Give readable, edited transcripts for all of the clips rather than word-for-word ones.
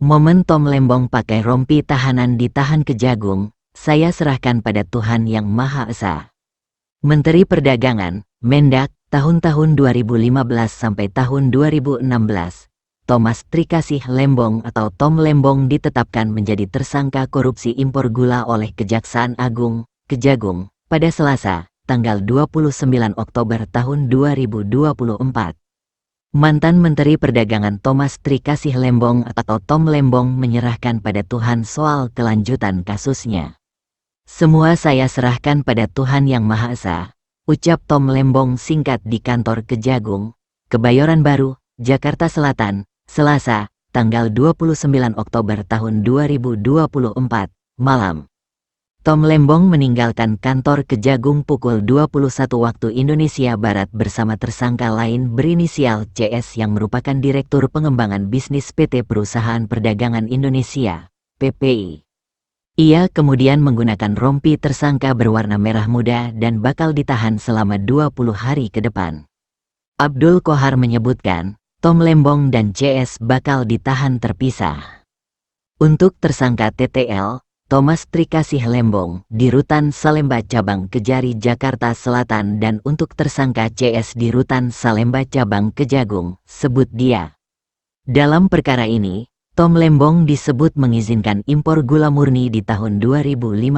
Momen Tom Lembong pakai rompi tahanan ditahan Kejagung, saya serahkan pada Tuhan Yang Maha Esa. Menteri Perdagangan, Mendak, tahun-tahun 2015 sampai tahun 2016, Thomas Trikasih Lembong atau Tom Lembong ditetapkan menjadi tersangka korupsi impor gula oleh Kejaksaan Agung, Kejagung, pada Selasa, tanggal 29 Oktober tahun 2024. Mantan Menteri Perdagangan Thomas Trikasih Lembong atau Tom Lembong menyerahkan pada Tuhan soal kelanjutan kasusnya. Semua saya serahkan pada Tuhan Yang Maha Esa, ucap Tom Lembong singkat di kantor Kejagung, Kebayoran Baru, Jakarta Selatan, Selasa, tanggal 29 Oktober tahun 2024, malam. Tom Lembong meninggalkan kantor Kejagung pukul 21 waktu Indonesia Barat bersama tersangka lain berinisial CS yang merupakan Direktur Pengembangan Bisnis PT Perusahaan Perdagangan Indonesia, PPI. Ia kemudian menggunakan rompi tersangka berwarna merah muda dan bakal ditahan selama 20 hari ke depan. Abdul Qohar menyebutkan, Tom Lembong dan CS bakal ditahan terpisah. Untuk tersangka TTL, Thomas Trikasih Lembong di Rutan Salemba Cabang Kejari Jakarta Selatan dan untuk tersangka CS di Rutan Salemba Cabang Kejagung, sebut dia. Dalam perkara ini, Tom Lembong disebut mengizinkan impor gula murni di tahun 2015.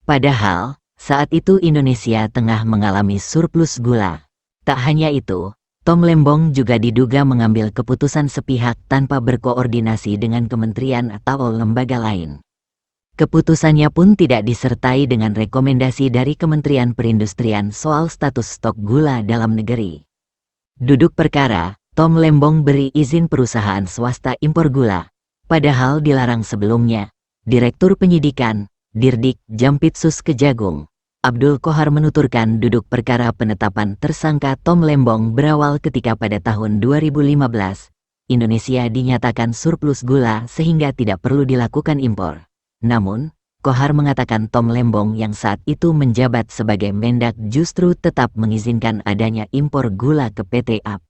Padahal, saat itu Indonesia tengah mengalami surplus gula. Tak hanya itu, Tom Lembong juga diduga mengambil keputusan sepihak tanpa berkoordinasi dengan kementerian atau lembaga lain. Keputusannya pun tidak disertai dengan rekomendasi dari Kementerian Perindustrian soal status stok gula dalam negeri. Duduk perkara, Tom Lembong beri izin perusahaan swasta impor gula, padahal dilarang sebelumnya. Direktur Penyidikan, Dirdik Jampitsus Kejagung, Abdul Qohar menuturkan duduk perkara penetapan tersangka Tom Lembong berawal ketika pada tahun 2015, Indonesia dinyatakan surplus gula sehingga tidak perlu dilakukan impor. Namun, Qohar mengatakan Tom Lembong yang saat itu menjabat sebagai Mendak justru tetap mengizinkan adanya impor gula ke PT AP.